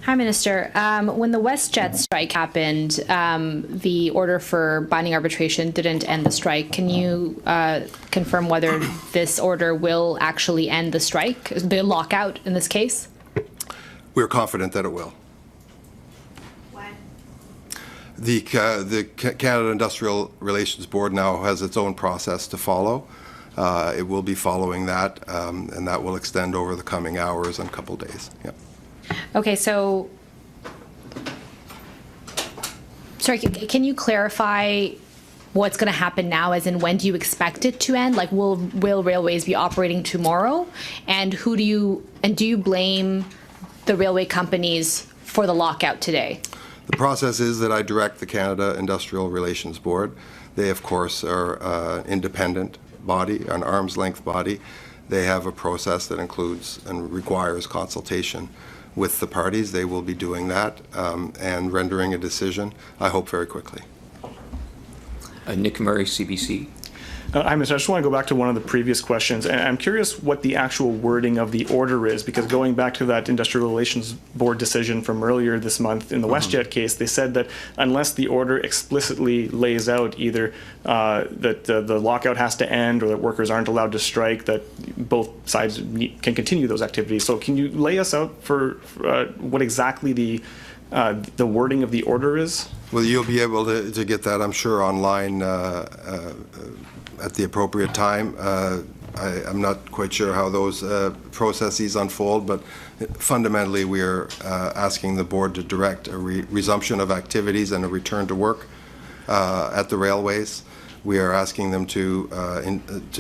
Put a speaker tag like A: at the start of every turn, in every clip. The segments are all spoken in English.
A: Hi, Minister. When the WestJet strike happened, the order for binding arbitration didn't end the strike. Can you confirm whether this order will actually end the strike, the lockout in this case?
B: We're confident that it will.
A: Why?
B: The Canada Industrial Relations Board now has its own process to follow. It will be following that, and that will extend over the coming hours and couple days. Yeah.
A: Okay, so, sorry, can you clarify what's going to happen now, as in when do you expect it to end? Like, will railways be operating tomorrow? And do you blame the railway companies for the lockout today?
B: The process is that I direct the Canada Industrial Relations Board. They, of course, are an independent body, an arm's length body. They have a process that includes and requires consultation with the parties. They will be doing that and rendering a decision, I hope, very quickly.
C: Nick Murray, CBC.
D: Hi, Mr. I just want to go back to one of the previous questions. And I'm curious what the actual wording of the order is, because going back to that Industrial Relations Board decision from earlier this month in the WestJet case, they said that unless the order explicitly lays out either that the lockout has to end or that workers aren't allowed to strike, that both sides can continue those activities. So can you lay us out for what exactly the wording of the order is?
B: Well, you'll be able to get that, I'm sure, online at the appropriate time. I'm not quite sure how those processes unfold, but fundamentally we are asking the board to direct a resumption of activities and a return to work at the railways. We are asking them to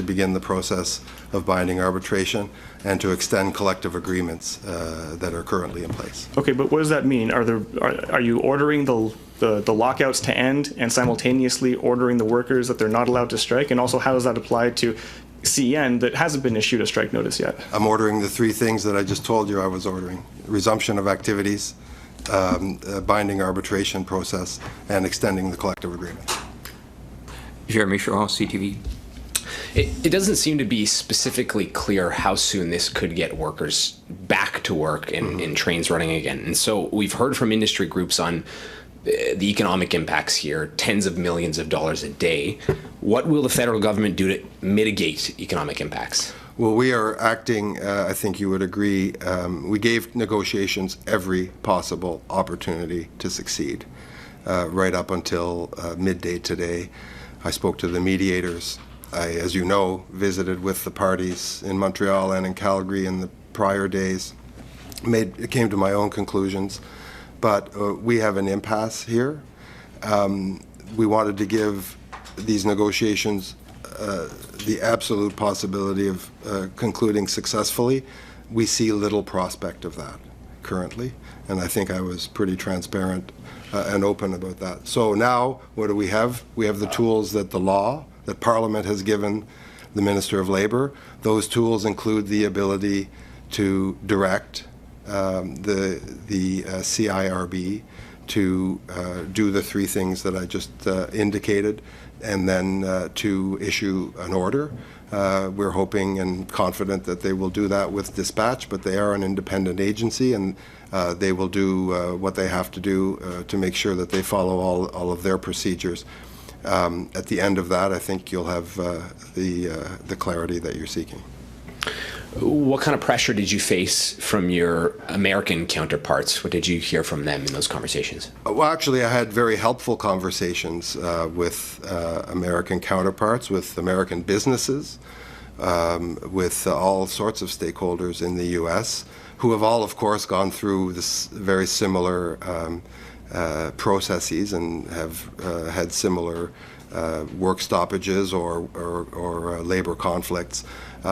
B: begin the process of binding arbitration and to extend collective agreements that are currently in place. Okay,
D: but what does that mean? Are you ordering the lockouts to end and simultaneously ordering the workers that they're not allowed to strike? And also, how does that apply to CN that hasn't been issued a strike notice yet?
B: I'm ordering the three things that I just told you I was ordering: resumption of activities, binding arbitration process, and extending the collective agreement.
C: Jeremy Shaw, CTV.
E: It doesn't seem to be specifically clear how soon this could get workers back to work and trains running again. And so we've heard from industry groups on the economic impacts here, tens of millions of dollars a day. What will the federal government do to mitigate economic impacts?
B: Well, we are acting, I think you would agree, we gave negotiations every possible opportunity to succeed right up until midday today. I spoke to the mediators. I, as you know, visited with the parties in Montreal and in Calgary in the prior days. Came to my own conclusions, but we have an impasse here. We wanted to give these negotiations the absolute possibility of concluding successfully. We see little prospect of that currently, and I think I was pretty transparent and open about that. So now, what do we have? We have the tools that the law, that Parliament has given the Minister of Labour. Those tools include the ability to direct the CIRB to do the three things that I just indicated, and then to issue an order. We're hoping and confident that they will do that with dispatch, but they are an independent agency, and they will do what they have to do to make sure that they follow all of their procedures. At the end of that, I think you'll have the clarity that you're seeking.
E: What kind of pressure did you face from your American counterparts? What did you hear from them in those conversations?
B: Well, actually, I had very helpful conversations with American counterparts, with American businesses, with all sorts of stakeholders in the U.S., who have all, of course, gone through this very similar processes and have had similar work stoppages or labor conflicts.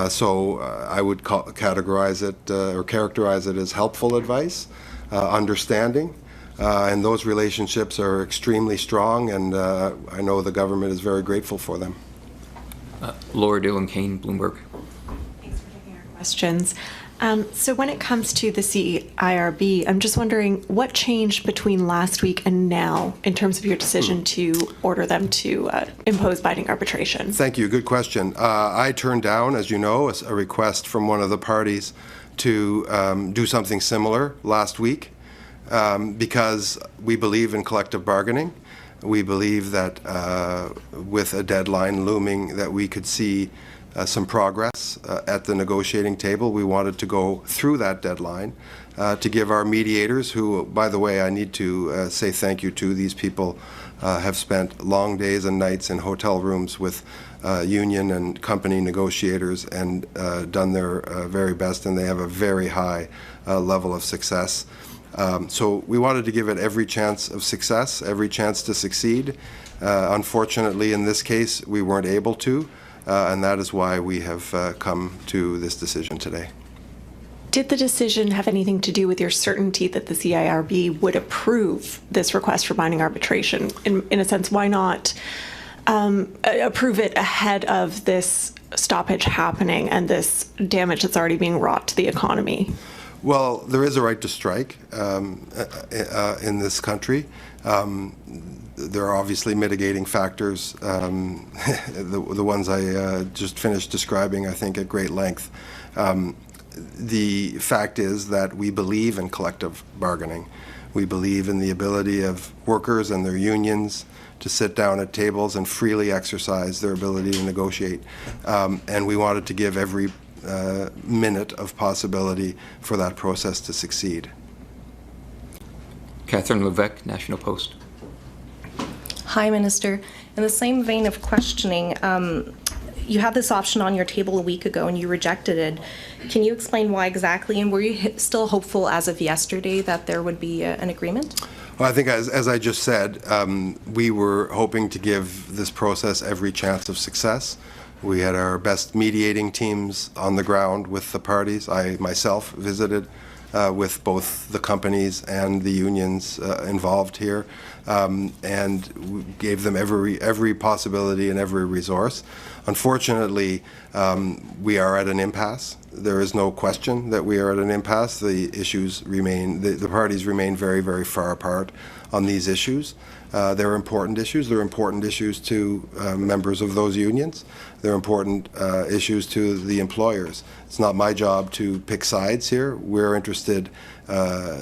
B: So I would categorize it or characterize it as helpful advice, understanding, and those relationships are extremely strong, and I know the government is very grateful for them.
C: Laura Dillon Kane, Bloomberg.
F: Thanks for taking our questions. So when it comes to the CIRB, I'm just wondering what changed between last week and now in terms of your decision to order them to impose binding arbitration?
B: Thank you. Good question. I turned down, as you know, a request from one of the parties to do something similar last week. because we believe in collective bargaining. We believe that with a deadline looming that we could see some progress at the negotiating table. We wanted to go through that deadline to give our mediators, who, by the way, I need to say thank you to. These people have spent long days and nights in hotel rooms with union and company negotiators and done their very best, and they have a very high level of success. So we wanted to give it every chance of success, every chance to succeed. Unfortunately, in this case, we weren't able to, and that is why we have come to this decision today.
F: Did the decision have anything to do with your certainty that the CIRB would approve this request for binding arbitration? In a sense, why not approve it ahead of this stoppage happening and this damage that's already being wrought to the economy?
B: Well, there is a right to strike in this country. There are obviously mitigating factors, the ones I just finished describing, I think, at great length. The fact is that we believe in collective bargaining. We believe in the ability of workers and their unions to sit down at tables and freely exercise their ability to negotiate. And we wanted to give every minute of possibility for that process to succeed.
C: Catherine Levesque, National Post.
G: Hi, Minister. In the same vein of questioning, you had this option on your table a week ago and you rejected it. Can you explain why exactly? And were you still hopeful as of yesterday that there would be an agreement?
B: Well, I think as I just said, we were hoping to give this process every chance of success. We had our best mediating teams on the ground with the parties. I myself visited with both the companies and the unions involved here, and we gave them every possibility and every resource. Unfortunately, we are at an impasse. There is no question that we are at an impasse. The issues remain, the parties remain very, very far apart on these issues. They're important issues. They're important issues to members of those unions. They're important issues to the employers. It's not my job to pick sides here. We're interested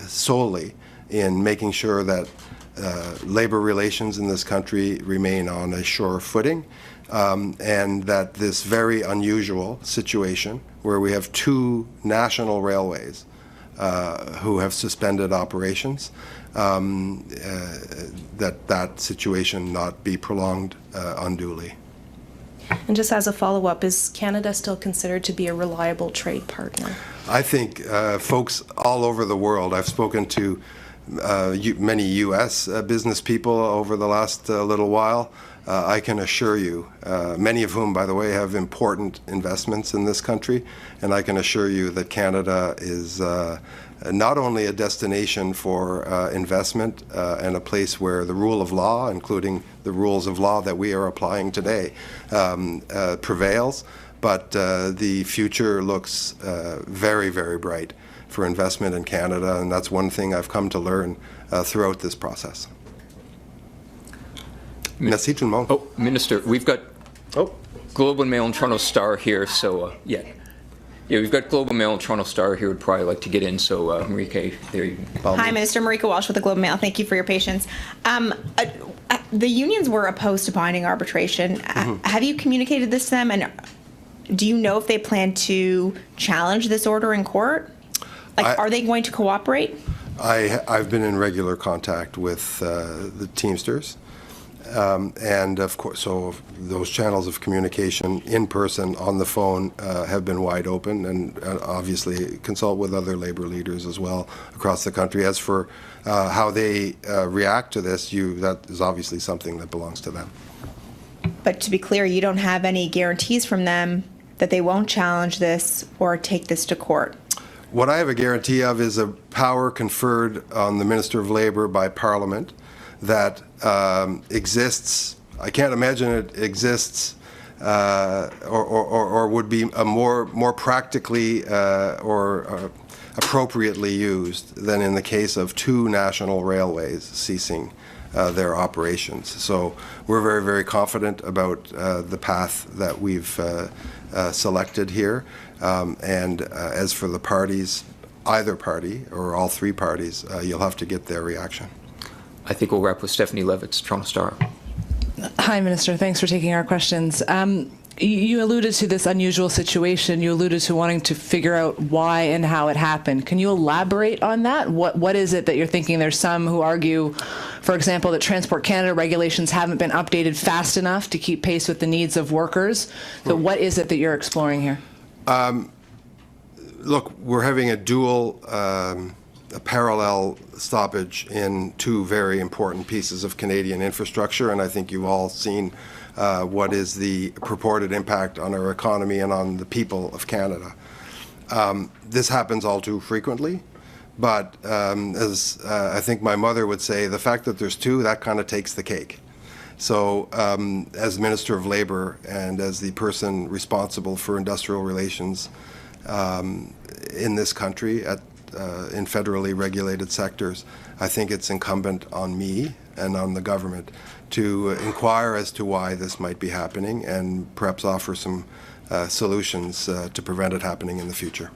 B: solely in making sure that labor relations in this country remain on a sure footing, and that this very unusual situation where we have two national railways who have suspended operations, that situation not be prolonged unduly.
G: And just as a follow-up, is Canada still considered to be a reliable trade partner?
B: I think folks all over the world, I've spoken to many U.S. Business people over the last little while. I can assure you, many of whom, by the way, have important investments in this country, and I can assure you that Canada is not only a destination for investment and a place where the rule of law, including the rules of law that we are applying today, prevails, but the future looks very, very bright for investment in Canada, and that's one thing I've come to learn throughout this process. Merci tout le monde.
C: Oh, Minister, we've got Globe and Mail and Toronto Star here, so yeah, we've got Globe and Mail and Toronto Star here. Would probably like to get in, so Marika, there you go.
H: Hi, Minister. Marika Walsh with the Globe and Mail. Thank you for your patience. The unions were opposed to binding arbitration. Have you communicated this to them, and do you know if they plan to challenge this order in court? Like, are they going to cooperate?
B: I've been in regular contact with the Teamsters. And of course, so those channels of communication in person, on the phone, have been wide open, and obviously consult with other labor leaders as well across the country. As for how they react to this, that is obviously something that belongs to them.
H: But to be clear, you don't have any guarantees from them that they won't challenge this or take this to court?
B: What I have a guarantee of is a power conferred on the Minister of Labour by Parliament that exists. I can't imagine it exists or would be a more practically or appropriately used than in the case of two national railways ceasing their operations. So we're very, very confident about the path that we've selected here. And as for the parties, either party or all three parties, you'll have to get their reaction.
C: I think we'll wrap with Stephanie Levitz, Toronto Star.
I: Hi, Minister. Thanks for taking our questions. You alluded to this unusual situation. You alluded to wanting to figure out why and how it happened. Can you elaborate on that? What is it that you're thinking? There's some who argue, for example, that Transport Canada regulations haven't been updated fast enough to keep pace with the needs of workers. So what is it that you're exploring here?
B: Look, we're having a a parallel stoppage in two very important pieces of Canadian infrastructure, and I think you've all seen what is the purported impact on our economy and on the people of Canada. This happens all too frequently, but as I think my mother would say, the fact that there's two, that kind of takes the cake. So as Minister of Labour and as the person responsible for industrial relations in this country in federally regulated sectors, I think it's incumbent on me and on the government to inquire as to why this might be happening and perhaps offer some solutions to prevent it happening in the future.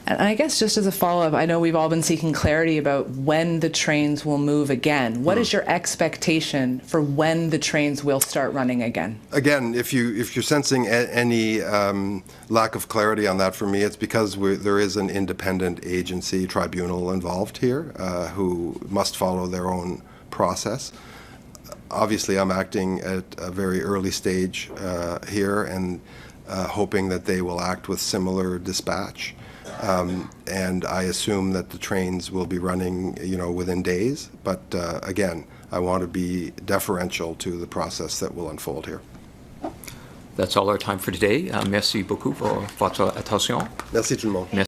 I: And I guess just as a follow-up, I know we've all been seeking clarity about when the trains will move again. What is your expectation for when the trains will start running again?
B: Again, if you're sensing any lack of clarity on that for me, it's because there is an independent agency tribunal involved here who must follow their own process. Obviously, I'm acting at a very early stage here and hoping that they will act with similar dispatch. And I assume that the trains will be running, within days. But again, I want to be deferential to the process that will unfold here.
C: That's all our time for today. Merci beaucoup pour votre attention.
B: Merci tout le monde.